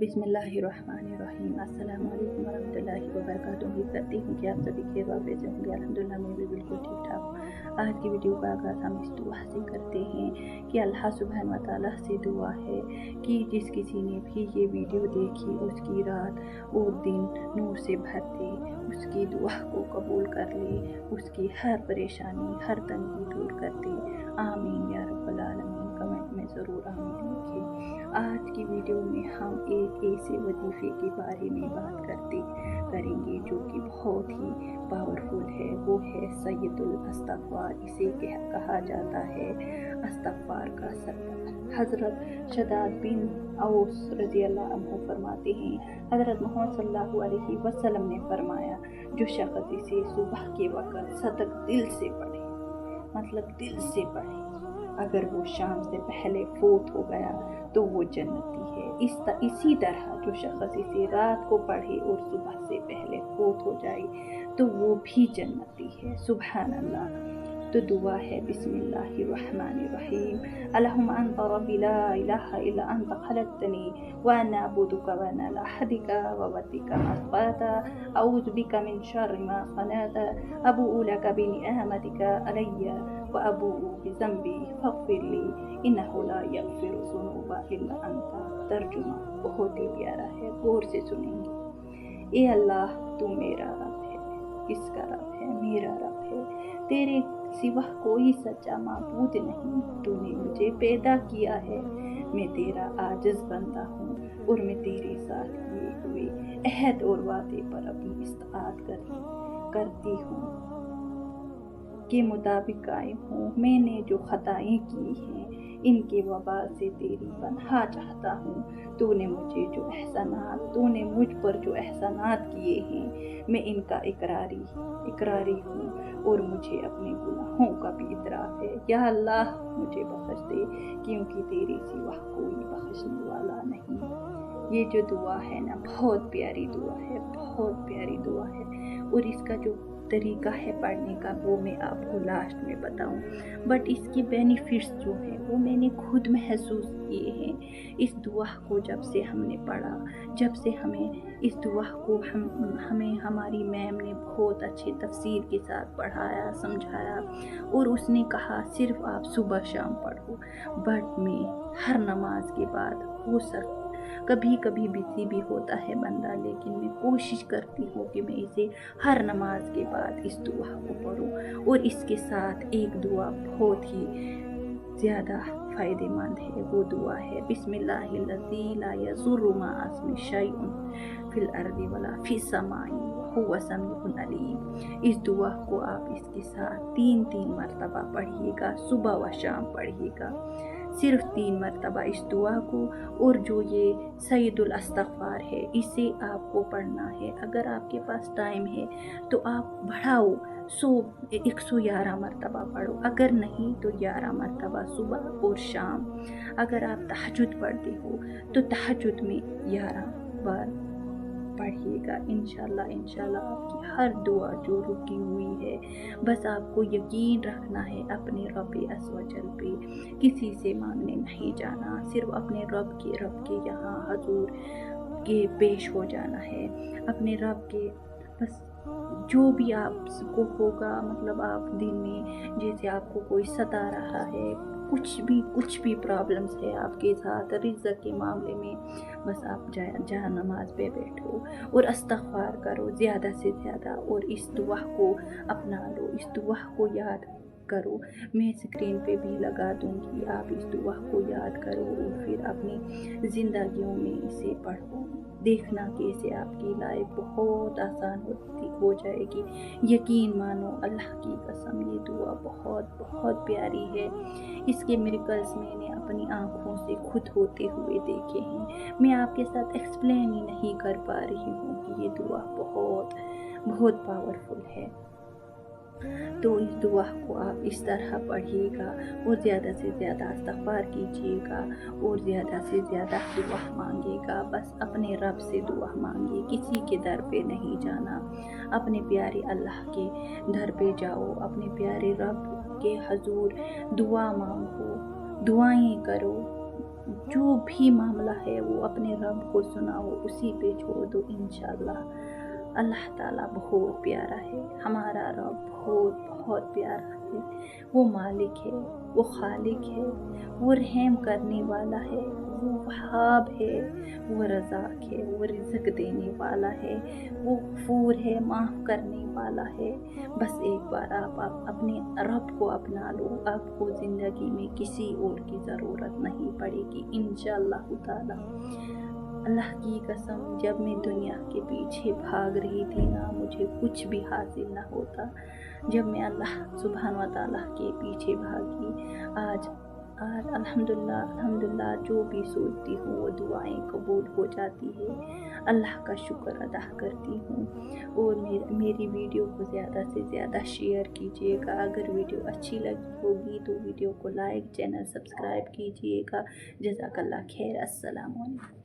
बिस्मिल्लाहिर्रहमानिर्रहीम। अस्सलाम वालेकुम वरहमतुल्लाहि वबरकातुहू। उम्मीद करती हूँ कि आप सभी खैर वाफियत से होंगे। अल्हम्दुलिल्लाह मैं भी बिल्कुल ठीक ठाक हूँ। आज की वीडियो का आगाज़ हम इस दुआ से करते हैं कि अल्लाह सुब्हान व तआला से दुआ है कि जिस किसी ने भी ये वीडियो देखी उसकी रात और दिन नूर से भर दे, उसकी दुआ को कबूल कर ले, उसकी हर परेशानी हर तंगी दूर कर दे। आमीन या रब्बल आलमीन। कमेंट में ज़रूर आमीन लिखें। आज की वीडियो में हम एक ऐसे वजीफ़े के बारे में बात करेंगे जो कि बहुत ही पावरफुल है। वो है सैयदुल इस्तिग़फ़ार। इसे कहा जाता है इस्तिग़फ़ार का सरदार। हज़रत शद्दाद बिन औस रज़ियल्लाहु अन्हु फरमाते हैं, हज़रत मोहम्मद सल्लल्लाहु अलैहि वसल्लम ने फरमाया, जो शख्स इसे सुबह के वक़्त सतत दिल से पढ़े, मतलब दिल से पढ़े, अगर वो शाम से पहले फोत हो गया तो वो जन्नती है। इसी तरह जो शख्स इसे रात को पढ़े और सुबह से पहले फोत हो जाए तो वो भी जन्नती है। सुभान अल्लाह। तो दुआ है बिस्मिल्लाहिर्रहमानिर्रहीम। अल्लाहुम्मा अंता रब्बी ला इलाहा इल्ला अंता खलक़तनी व अना अब्दुका व अना अला अहदिका व वअदिका मस्तता अऊज़ु बिका मिन शर्रि मा सनअता अबूउ लका बिनिअमतिका अलैया व अबूउ बिज़ंबी फ़ग़फ़िर ली इन्नहु ला यग़फ़िरु ज़ुनूबा इल्ला अंता। तर्जुमा बहुत ही प्यारा है, गौर से सुनेंगे। ए अल्लाह, तू मेरा रब है। किसका रब है? मेरा रब है। तेरे सिवा कोई सच्चा माबूद नहीं। तूने मुझे पैदा किया है। मैं तेरा आजिज़ बंदा हूँ और मैं तेरे साथ किए हुए अहद और वादे पर अपनी इस्ताअत करती हूँ के मुताबिक कायम हूँ। मैंने जो खताएं की हैं इनके वबाल से तेरी पनाह चाहता हूँ। तूने मुझ पर जो एहसानात किए हैं मैं इनका इकरारी हूँ और मुझे अपने गुनाहों का भी इतराफ़ है। या अल्लाह, मुझे बख्श दे क्योंकि तेरे सिवा कोई बख्शने वाला नहीं। ये जो दुआ है ना, बहुत प्यारी दुआ है, बहुत प्यारी दुआ है। और इसका जो तरीका है पढ़ने का वो मैं आपको लास्ट में बताऊं, बट इसके बेनिफिट्स जो हैं वो मैंने खुद महसूस किए हैं। इस दुआ को जब से हमने पढ़ा, जब से हमें इस दुआ को हमें हमारी मैम ने बहुत अच्छे तफसीर के साथ पढ़ाया, समझाया, और उसने कहा सिर्फ आप सुबह शाम पढ़ो। बट मैं हर नमाज के बाद कभी कभी बिजी भी होता है बंदा, लेकिन मैं कोशिश करती हूँ कि मैं इसे हर नमाज के बाद इस दुआ को पढूं। और इसके साथ एक दुआ बहुत ही ज़्यादा फ़ायदेमंद है। वो दुआ है बिस्मिल्लाहिल्लज़ी ला यज़ुर्रु मअ इस्मिही शैउन फ़िल अर्ज़ि वला फ़िस समाई व हुवा समीउन अलीम। इस दुआ को आप इसके साथ 3 मरतबा पढ़िएगा, सुबह व शाम पढ़िएगा, सिर्फ 3 मरतबा इस दुआ को। और जो ये सैयदुल इस्तिग़फ़ार है इसे आपको पढ़ना है। अगर आपके पास टाइम है तो आप बढ़ाओ, 111 मरतबा पढ़ो, अगर नहीं तो 11 मरतबा सुबह और शाम। अगर आप तहज्जुद पढ़ते हो तो तहज्जुद में 11 बार पढ़िएगा। इंशाल्लाह आपकी हर दुआ जो रुकी हुई है, बस आपको यकीन रखना है अपने रब अज़्ज़वजल पे। किसी से मांगने नहीं जाना, सिर्फ अपने रब के यहाँ हजूर के पेश हो जाना है। अपने रब के बस जो भी आपको होगा, मतलब आप दिन में जैसे आपको कोई सता रहा है, कुछ भी प्रॉब्लम्स है आपके साथ रिज़्क़ के मामले में, बस आप जहाँ नमाज पे बैठो और इस्तिग़फ़ार करो ज़्यादा से ज़्यादा, और इस दुआ को अपना लो, इस दुआ को याद करो। मैं स्क्रीन पे भी लगा दूँगी, आप इस दुआ को याद करो और फिर अपनी ज़िंदगियों में इसे पढ़ो। देखना कैसे आपकी लाइफ बहुत आसान हो जाएगी। यकीन मानो, अल्लाह की कसम, ये दुआ बहुत बहुत प्यारी है। इसके मिरेकल्स मैंने अपनी आँखों से खुद होते हुए देखे हैं। मैं आपके साथ एक्सप्लेन ही नहीं कर पा रही हूँ कि ये दुआ बहुत बहुत पावरफुल है। तो इस दुआ को आप इस तरह पढ़िएगा और ज़्यादा से ज़्यादा इस्तिग़फ़ार कीजिएगा और ज़्यादा से ज़्यादा दुआ मांगिएगा। बस अपने रब से दुआ मांगिए, किसी के दर पे नहीं जाना। अपने प्यारे अल्लाह के दर पे जाओ, अपने प्यारे रब के हजूर दुआ मांगो, दुआएं करो, जो भी मामला है वो अपने रब को सुनाओ, उसी पे छोड़ दो इंशाल्लाह। अल्लाह ताला बहुत प्यारा है, हमारा रब बहुत बहुत प्यारा है। वो मालिक है, वो खालिक है, वो रहम करने वाला है, वो वहाब है, वो रज़ाक है, वो रिज़्क देने वाला है, वो गफूर है, माफ़ करने वाला है। बस एक बार आप अपने रब को अपना लो, आपको ज़िंदगी में किसी और की ज़रूरत नहीं पड़ेगी इंशाअल्लाह ताला। अल्लाह की कसम, जब मैं दुनिया के पीछे भाग रही थी ना, मुझे कुछ भी हासिल ना होता। जब मैं अल्लाह सुब्हान व तआला के पीछे भागी, आज अल्हम्दुलिल्लाह अल्हम्दुलिल्लाह जो भी सोचती हूँ वो दुआएं कबूल हो जाती है। अल्लाह का शुक्र अदा करती हूँ। और मेरी वीडियो को ज़्यादा से ज़्यादा शेयर कीजिएगा। अगर वीडियो अच्छी लगी होगी तो वीडियो को लाइक, चैनल सब्सक्राइब कीजिएगा। जज़ाकल्लाह खैर। अस्सलाम वालेकुम।